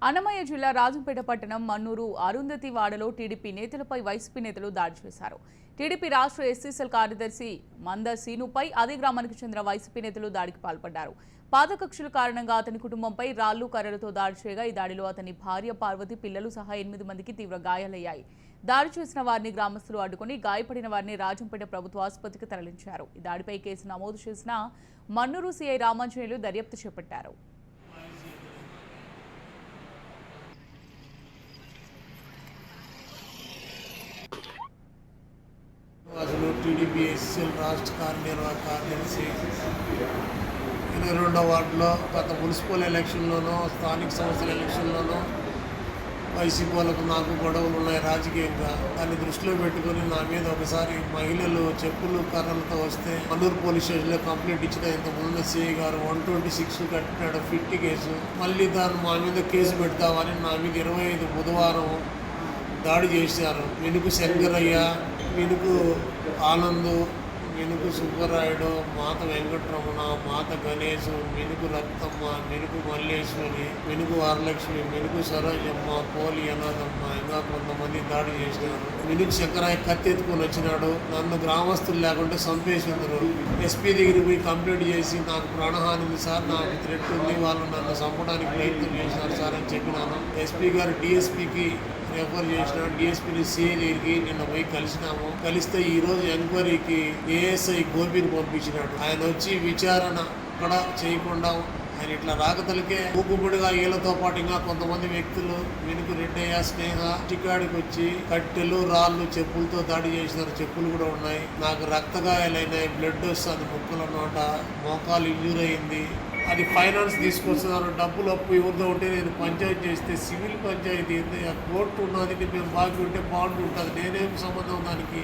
అన్నమయ్య జిల్లా రాజంపేట పట్టణం మన్నూరు అరుంధతి వాడలో టీడీపీ నేతలపై వైసీపీ నేతలు దాడి చేశారు. టీడీపీ రాష్ట్ర ఎస్సీసీఎల్ కార్యదర్శి మంద సీనుపై అదే గ్రామానికి చెందిన వైసీపీ నేతలు దాడికి పాల్పడ్డారు. పాత కక్షల కారణంగా అతని కుటుంబంపై రాళ్లు కర్రలతో దాడి చేయగా ఈ దాడిలో అతని భార్య పార్వతి, పిల్లలు సహా 8 మందికి తీవ్ర గాయాలయ్యాయి. దాడి చేసిన వారిని గ్రామస్తులు అడ్డుకుని గాయపడిన వారిని రాజంపేట ప్రభుత్వ ఆసుపత్రికి తరలించారు. ఈ దాడిపై కేసు నమోదు చేసిన మన్నూరు సీఐ రామాంజనేయులు దర్యాప్తు చేపట్టారు. టీడీపీ ఎస్సీఎల్ రాష్ట్ర కార్యనిర్వాహక కార్యదర్శి 22వ వార్డులో గత మున్సిపల్ ఎలక్షన్లోనూ స్థానిక సంస్థల ఎలక్షన్లోనూ వైసీపీ వాళ్ళకు నాకు గొడవలు ఉన్నాయి రాజకీయంగా. దాన్ని దృష్టిలో పెట్టుకొని నా మీద ఒకసారి మహిళలు చెప్పులు కర్రలతో వస్తే మన్నూరు పోలీస్ స్టేషన్లో కంప్లైంట్ ఇచ్చిన ఇంతకుముందు సిఐ గారు 126 కట్టినాడు ఫిట్ కేసు. మళ్ళీ దాన్ని మా మీద కేసు పెడతామని నా మీద 25 బుధవారం దాడి చేశారు. మినుకు శంకరయ్య, మినుకు ఆనంద్, మినుకు సుబ్బరాయుడు, మాత వెంకటరమణ, మాత గణేష్, మినుకు రక్తమ్మ, మినుకు మల్లేశ్వరి, మినుకు వరలక్ష్మి, మినుకు సరోజమ్మ, పోలి అనాథమ్మ, ఇంకా కొంతమంది దాడి చేసినారు. మినుకు శంకరయ్య కత్తి ఎత్తుకొని వచ్చినాడు. నన్ను గ్రామస్తులు లేకుంటే చంపేసిందరు. ఎస్పీ దగ్గరికి పోయి కంప్లైంట్ చేసి నాకు ప్రాణహాని ఉంది సార్, నాకు థ్రెట్ ఉంది, వాళ్ళు నన్ను చంపడానికి ప్రయత్నం చేసినారు సార్ అని చెప్పినాను. ఎస్పీ గారు డిఎస్పీకి రెఫర్ చేసిన, డిఎస్పీని సిఐ దగ్గరికి నిన్న పోయి కలిసినాము. కలిస్తే ఈరోజు ఎంక్వైరీకి ఏఎస్ఐ గోపిని పంపించినాడు. ఆయన వచ్చి విచారణ కూడా చేయకుండా ఆయన ఇట్లా రాకతలకే మూకుముడిగా వీళ్ళతో పాటు ఇంకా కొంతమంది వ్యక్తులు వెనుక రెడ్డయ్య, స్నేహ టికాడికి వచ్చి కట్టెలు, రాళ్ళు, చెప్పులతో దాడి చేసినారు. చెప్పులు కూడా ఉన్నాయి. నాకు రక్తగాయాలైనాయి, బ్లడ్ వస్తుంది ముక్కలు అన్నమాట, మోకాలు ఇంజూర్ అయింది. అది ఫైనాన్స్ తీసుకొస్తున్నారు. డబ్బులు అప్పు ఎవరితో ఉంటే నేను పంచాయతీ చేస్తే సివిల్ పంచాయతీ ఏంది, ఆ కోర్టు ఉన్నది, మేము బాకీ ఉంటే బాండ్ ఉంటుంది, నేనేం సంబంధం దానికి.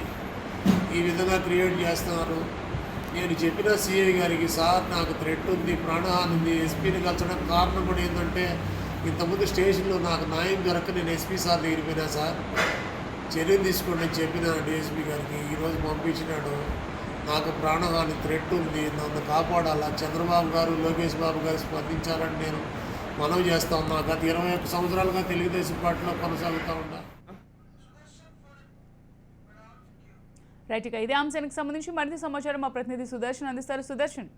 ఈ విధంగా క్రియేట్ చేస్తున్నారు. నేను చెప్పిన సిఐ గారికి సార్ నాకు థ్రెట్ ఉంది, ప్రాణహాని ఉంది, ఎస్పీని కలిసడం కారణం కూడా ఏంటంటే ఇంతకుముందు స్టేషన్లో నాకు న్యాయం జరగక నేను ఎస్పీ సార్ దగ్గర పోయినా సార్ చర్యలు తీసుకోండి అని చెప్పిన డిఎస్పీ గారికి. ఈరోజు పంపించినాడు. నాకు ప్రాణహాని థ్రెట్ ఉంది, నన్ను కాపాడాలా, చంద్రబాబు గారు, లోకేష్ బాబు గారు స్పందించాలని నేను మనవి చేస్తా ఉన్నా. గత 21 సంవత్సరాలుగా తెలుగుదేశం పార్టీలో కొనసాగుతూ ఉన్నా. రైట్, ఇక ఇదే అంశానికి సంబంధించి మరింత సమాచారం మా ప్రతినిధి సుదర్శన్ అందిస్తారు. సుదర్శన్,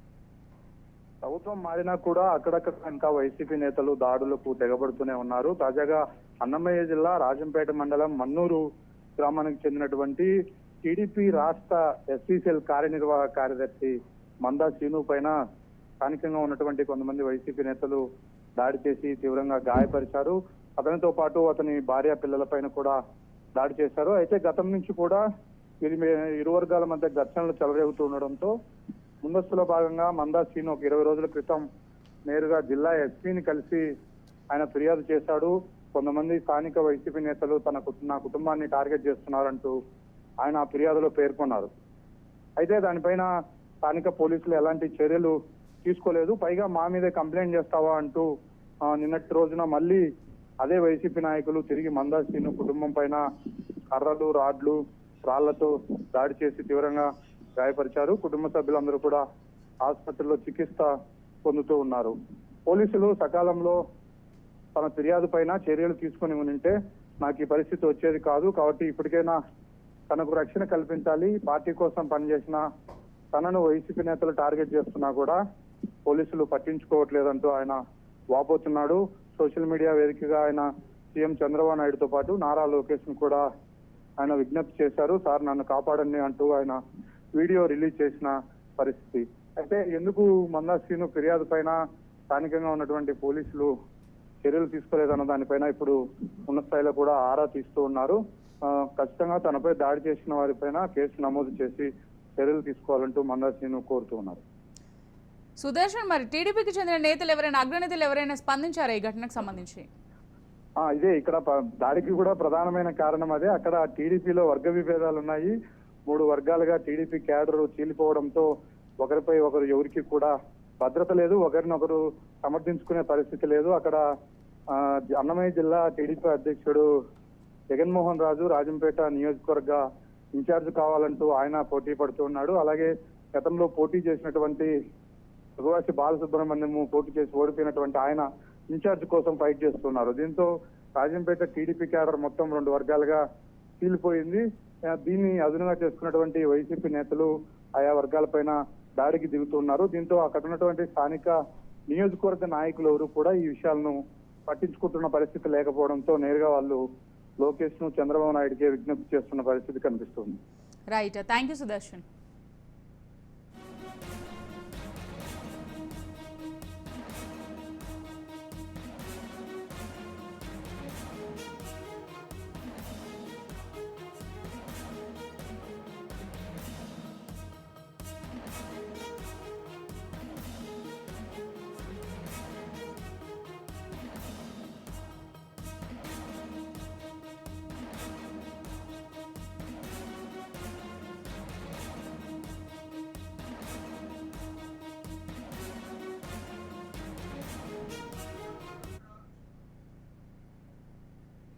ప్రభుత్వం మారినా కూడా అక్కడక్కడ ఇంకా వైసీపీ నేతలు దాడులకు తెగబడుతూనే ఉన్నారు. తాజాగా అన్నమయ్య జిల్లా రాజంపేట మండలం మన్నూరు గ్రామానికి చెందినటువంటి టీడీపీ రాష్ట్ర ఎస్సీసీఎల్ కార్యనిర్వాహక కార్యదర్శి మందా సీను పైన స్థానికంగా ఉన్నటువంటి కొంతమంది వైసీపీ నేతలు దాడి చేసి తీవ్రంగా గాయపరిచారు. అతనితో పాటు అతని భార్య, పిల్లల పైన కూడా దాడి చేశారు. అయితే గతం నుంచి కూడా ఇరు వర్గాల మధ్య ఘర్షణలు చెలరేగుతూ ఉండడంతో ముందస్తులో భాగంగా మందా సీను ఒక 20 రోజుల క్రితం నేరుగా జిల్లా ఎస్పీని కలిసి ఆయన ఫిర్యాదు చేశాడు. కొంతమంది స్థానిక వైసీపీ నేతలు నా కుటుంబాన్ని టార్గెట్ చేస్తున్నారంటూ ఆయన ఆ ఫిర్యాదులో పేర్కొన్నారు. అయితే దానిపైన స్థానిక పోలీసులు ఎలాంటి చర్యలు తీసుకోలేదు. పైగా మా మీదే కంప్లైంట్ చేస్తావా అంటూ నిన్నటి రోజున మళ్ళీ అదే వైసీపీ నాయకులు తిరిగి మందా సీను కుటుంబం పైన కర్రలు, రాళ్లతో దాడి చేసి తీవ్రంగా గాయపరిచారు. కుటుంబ సభ్యులందరూ కూడా ఆసుపత్రిలో చికిత్స పొందుతూ ఉన్నారు. పోలీసులు సకాలంలో తన ఫిర్యాదు పైన చర్యలు తీసుకుని ఉంటే నాకు ఈ పరిస్థితి వచ్చేది కాదు, కాబట్టి ఇప్పటికైనా తనకు రక్షణ కల్పించాలి, పార్టీ కోసం పనిచేసిన తనను వైసీపీ నేతలు టార్గెట్ చేస్తున్నా కూడా పోలీసులు పట్టించుకోవట్లేదంటూ ఆయన వాపోతున్నాడు. సోషల్ మీడియా వేదికగా ఆయన సీఎం చంద్రబాబు నాయుడుతో పాటు నారా లోకేష్ ను కూడా ఆయన విజ్ఞప్తి చేశారు. సార్ నన్ను కాపాడండి అంటూ ఆయన వీడియో రిలీజ్ చేసిన పరిస్థితి. అయితే ఎందుకు మందా సీను ఫిర్యాదు పైన స్థానికంగా ఉన్నటువంటి పోలీసులు చర్యలు తీసుకోలేదన్న దానిపైన ఇప్పుడు ఉన్నత స్థాయిలో కూడా ఆరా తీస్తూ ఉన్నారు. ఖచ్చితంగా తనపై దాడి చేసిన వారిపైన కేసు నమోదు చేసి చర్యలు తీసుకోవాలంటూ మందా సీను కోరుతూ ఉన్నారు. సుదర్శన్, మరి టీడీపీకి చెందిన నేతలు ఎవరైనా, అగ్రనేతలు ఎవరైనా స్పందించారా ఈ ఘటనకు సంబంధించి? ఇదే ఇక్కడ దాడికి కూడా ప్రధానమైన కారణం అదే. అక్కడ టీడీపీలో వర్గ విభేదాలు ఉన్నాయి. 3 వర్గాలుగా టీడీపీ క్యాడర్ చీలిపోవడంతో ఒకరిపై ఒకరు ఎవరికి కూడా భద్రత లేదు, ఒకరినొకరు సమర్థించుకునే పరిస్థితి లేదు. అక్కడ అన్నమయ్య జిల్లా టీడీపీ అధ్యక్షుడు జగన్మోహన్ రాజు రాజంపేట నియోజకవర్గ ఇన్ఛార్జ్ కావాలంటూ ఆయన పోటీ పడుతూ ఉన్నాడు. అలాగే గతంలో పోటీ చేసినటువంటి రువాసి బాలసుబ్రహ్మణ్యం పోటీ చేసి ఓడిపోయినటువంటి ఆయన ఇన్ఛార్జ్ కోసం ఫైట్ చేస్తున్నారు. దీంతో రాజంపేట టీడీపీ క్యాడర్ మొత్తం 2 వర్గాలుగా చీలిపోయింది. దీన్ని అదునుగా చేసుకున్నటువంటి వైసీపీ నేతలు ఆయా వర్గాలపైన దాడికి దిగుతున్నారు. దీంతో అక్కడ ఉన్నటువంటి స్థానిక నియోజకవర్గ నాయకులు ఎవరు కూడా ఈ విషయాలను పట్టించుకుంటున్న పరిస్థితి లేకపోవడంతో నేరుగా వాళ్ళు లోకేష్ ను చంద్రబాబు నాయుడుకే విజ్ఞప్తి చేస్తున్న పరిస్థితి కనిపిస్తుంది. Right, thank you Sudarshan.